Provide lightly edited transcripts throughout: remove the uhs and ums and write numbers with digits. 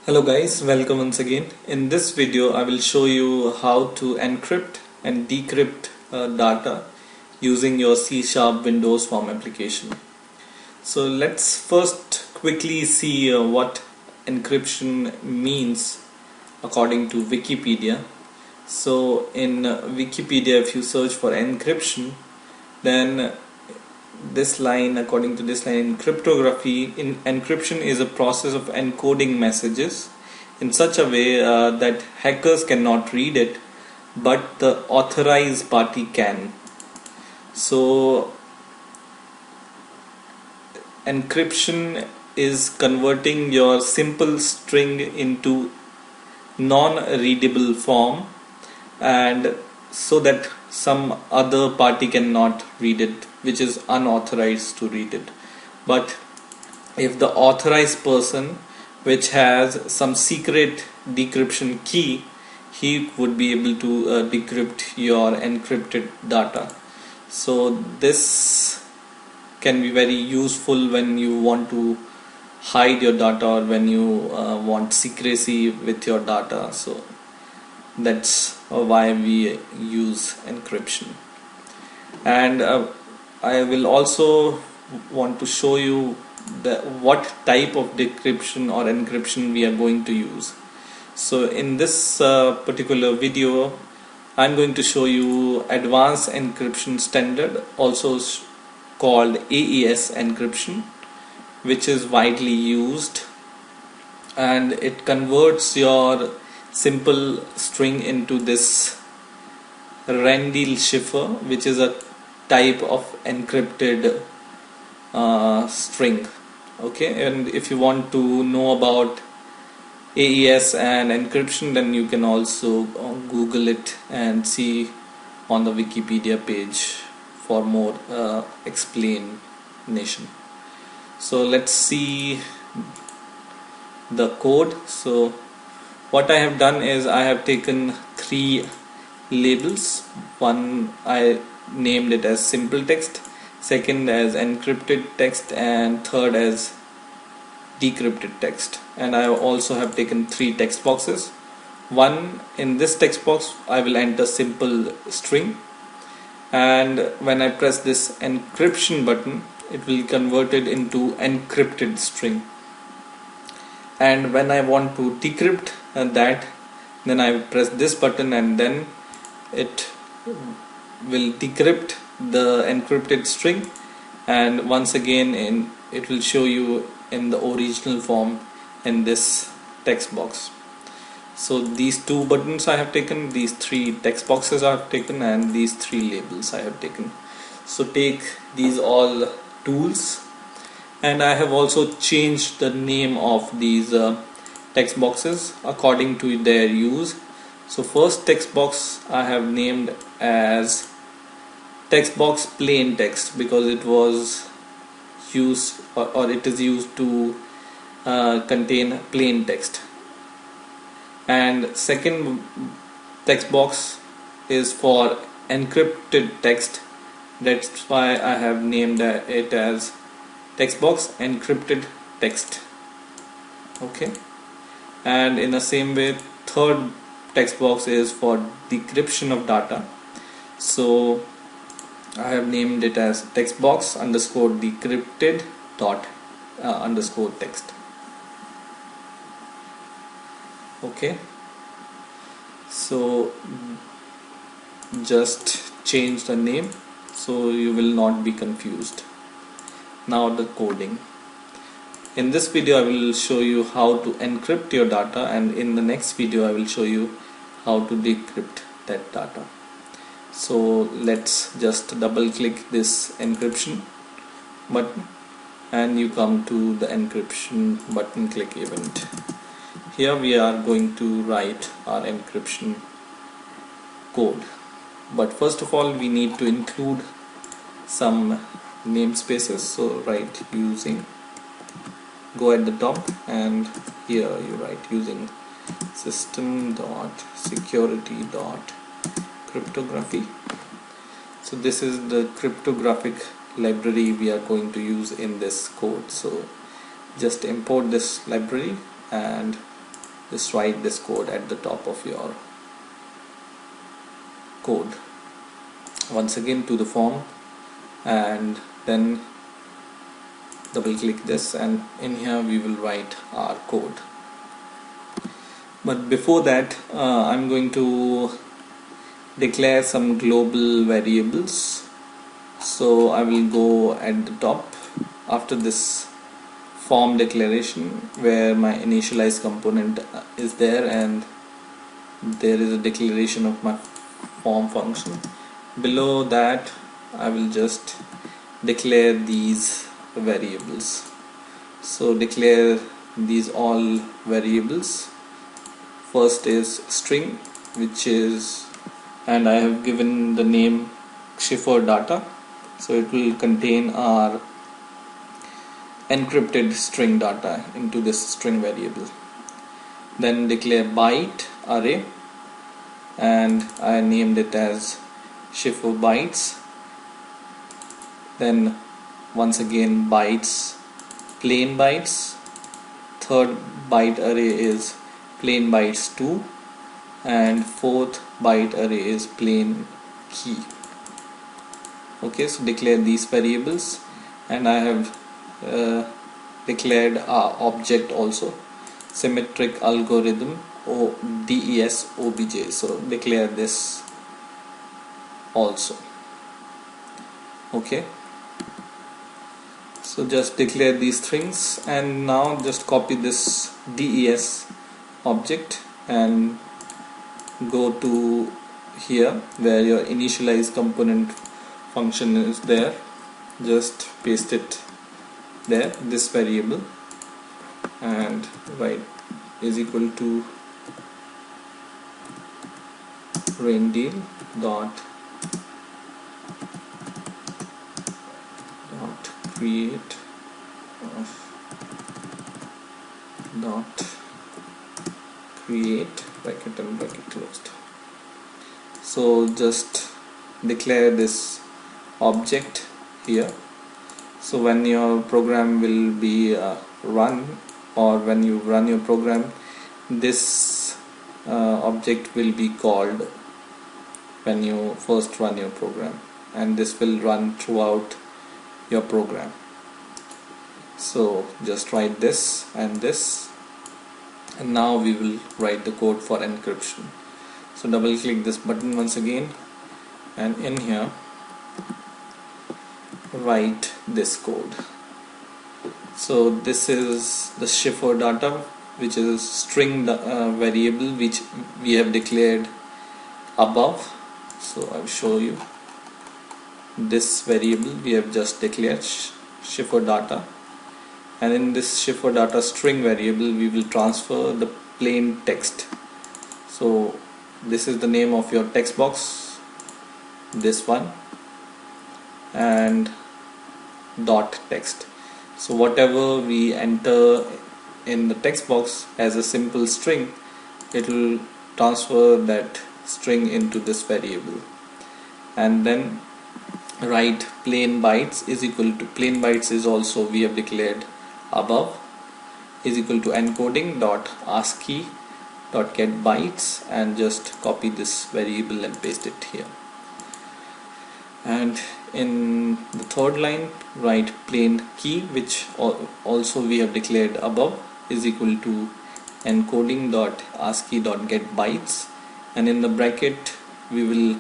Hello guys, welcome once again. In this video I will show you how to encrypt and decrypt data using your C# Windows Form application. So let's first quickly see what encryption means according to Wikipedia. So in Wikipedia, if you search for encryption, then according to this line, in cryptography, encryption is a process of encoding messages in such a way that hackers cannot read it, but the authorized party can. So encryption is converting your simple string into non-readable form, and so that some other party cannot read it, which is unauthorized to read it. But if the authorized person, which has some secret decryption key, he would be able to decrypt your encrypted data. So this can be very useful when you want to hide your data or when you want secrecy with your data. So that's why we use encryption. And I will also want to show you what type of decryption or encryption we are going to use. So in this particular video I'm going to show you advanced encryption standard, also called AES encryption, which is widely used, and it converts your simple string into this Rendell-Schiffer, which is a type of encrypted string. Okay, and if you want to know about AES and encryption, then you can also Google it and see on the Wikipedia page for more explanation. So let's see the code. So what I have done is I have taken three labels. One, I named it as simple text, second as encrypted text, and third as decrypted text. And I also have taken three text boxes. One, in this text box I will enter simple string, and when I press this encryption button, it will convert it into encrypted string. And when I want to decrypt that, then I press this button, and then it will decrypt the encrypted string, and once again it will show you in the original form in this text box. So these two buttons I have taken, these three text boxes I have taken, and these three labels I have taken. So take these all tools, and I have also changed the name of these text boxes according to their use. So first text box I have named as text box plain text, because it was used or it is used to contain plain text. And second text box is for encrypted text, that's why I have named it as text box encrypted text. Okay, and in the same way, third text box is for decryption of data. So I have named it as text box underscore decrypted dot underscore text. Okay, so just change the name so you will not be confused. Now the coding. In this video I will show you how to encrypt your data, and in the next video I will show you how to decrypt that data. So let's just double click this encryption button, and you come to the encryption button, click event. Here we are going to write our encryption code, but first of all we need to include some namespaces. So write using, go at the top, and here you write using system.security.cryptography. So this is the cryptographic library we are going to use in this code. So just import this library and just write this code at the top of your code. Once again to the form, and then double click this, and in here we will write our code. But before that, I'm going to declare some global variables. So I will go at the top after this form declaration where my initialize component is there, and there is a declaration of my form function. Below that I will just declare these variables. So declare these all variables. First is string, which is, and I have given the name Csharp data, so it will contain our encrypted string data into this string variable. Then declare byte array, and I named it as Csharp bytes. Then once again bytes, plain bytes. Third byte array is plain bytes 2, and fourth byte array is plain key. Okay, so declare these variables, and I have declared our object also, symmetric algorithm DES OBJ. So declare this also. Okay, so just declare these things, and now just copy this DES object and go to here where your initialize component function is there. Just paste it there, this variable, and write is equal to random dot create bracket and bracket closed. So just declare this object here. So when your program will be run, or when you run your program, this object will be called when you first run your program, and this will run throughout your program. So just write this and this, and now we will write the code for encryption. So double click this button once again, and in here write this code. So this is the Csharp data, which is string variable which we have declared above. So I'll show you this variable we have just declared, Csharp data, and in this Csharp data string variable we will transfer the plain text. So this is the name of your text box, this one, and dot text. So whatever we enter in the text box as a simple string, it will transfer that string into this variable. And then write plain bytes is equal to, plain bytes is also we have declared above, is equal to encoding dot ASCII dot get bytes, and just copy this variable and paste it here. And in the third line write plain key, which also we have declared above, is equal to encoding dot ASCII dot get bytes, and in the bracket we will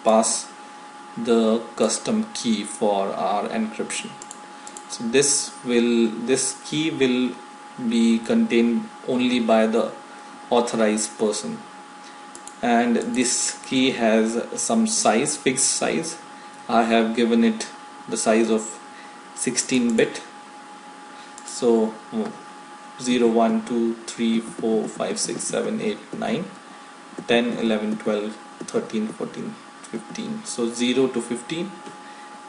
pass the custom key for our encryption. So this key will be contained only by the authorized person, and this key has some size, fixed size. I have given it the size of 16-bit. So 0, 1, 2, 3, 4, 5, 6, 7, 8, 9, 10, 11, 12, 13, 14, 15. So 0 to 15.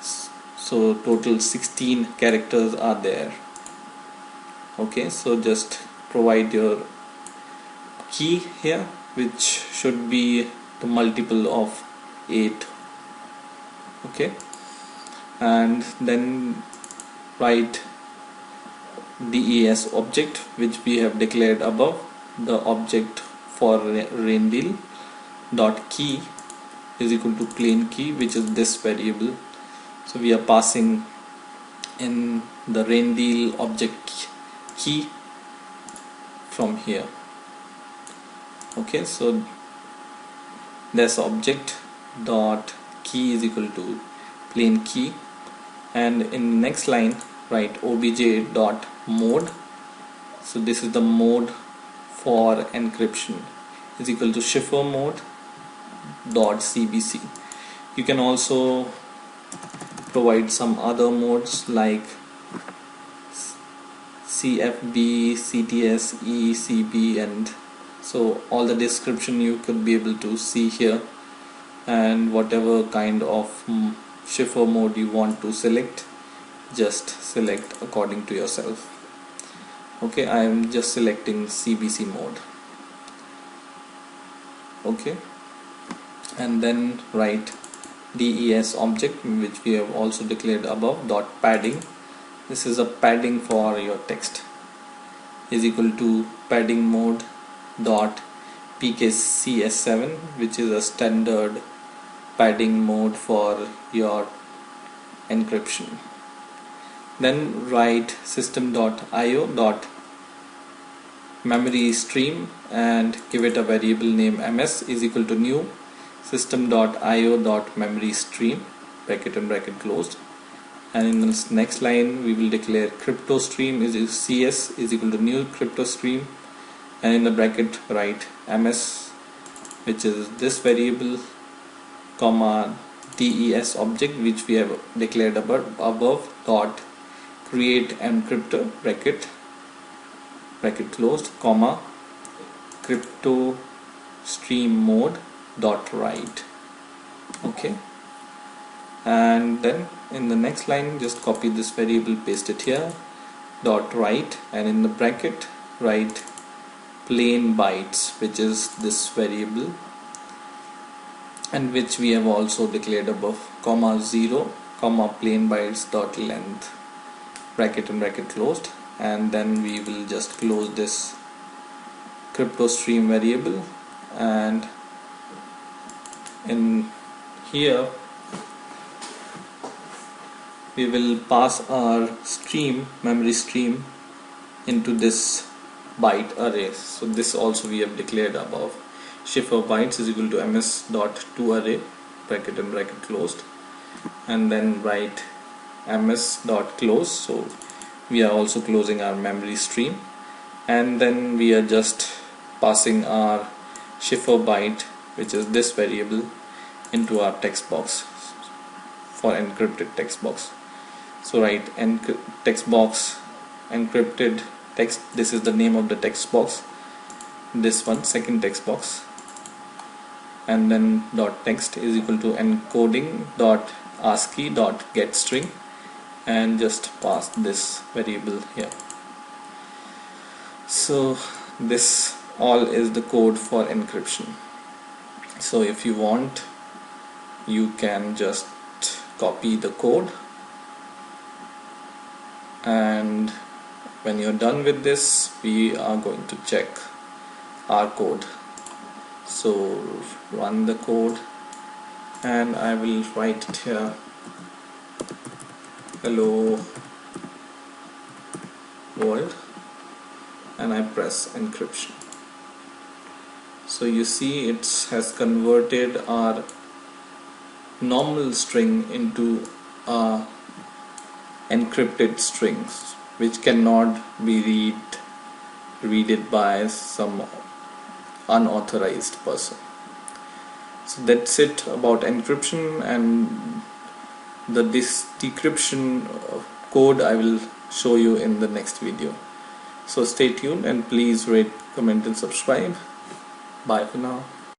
So total 16 characters are there. Okay, so just provide your key here, which should be the multiple of 8. Okay, and then write DES object which we have declared above, the object for rendil dot key is equal to plain key, which is this variable. So we are passing in the rendil object key from here. Okay, so this object dot key is equal to plain key, and in the next line write obj dot mode. So this is the mode for encryption, is equal to shipper mode dot cbc. You can also provide some other modes like CFB, CTS, ECB, and so all the description you could be able to see here, and whatever kind of shipper mode you want to select, just select according to yourself. Okay, I am just selecting CBC mode. Okay, and then write des object, which we have also declared above, dot padding. This is a padding for your text, is equal to padding mode dot pkcs7, which is a standard padding mode for your encryption. Then write system.io dot memory stream and give it a variable name ms is equal to new system.io dot memory stream bracket and bracket closed, and in this next line we will declare crypto stream is cs is equal to new crypto stream, and in the bracket write ms, which is this variable, comma des object which we have declared above dot create encryptor bracket closed, comma crypto stream mode dot write. Okay, and then in the next line just copy this variable, paste it here, dot write, and in the bracket write plain bytes, which is this variable and which we have also declared above, comma 0 comma plain bytes dot length bracket and bracket closed, and then we will just close this crypto stream variable, and in here we will pass our stream, memory stream, into this byte array. So this also we have declared above, shipper bytes is equal to ms dot to array bracket and bracket closed, and then write ms dot close. So we are also closing our memory stream, and then we are just passing our shipper byte, which is this variable, into our text box for encrypted text box. So write text box encrypted text, this is the name of the text box, this one, second text box, and then dot text is equal to encoding dot ASCII dot get string, and just pass this variable here. So this all is the code for encryption. So if you want, you can just copy the code, and when you're done with this we are going to check our code. So run the code, and I will write it here, hello world, and I press encryption. So you see it has converted our normal string into a encrypted strings, which cannot be read it by some unauthorized person. So that's it about encryption, and this decryption code I will show you in the next video. So stay tuned and please rate, comment and subscribe. Bye for now.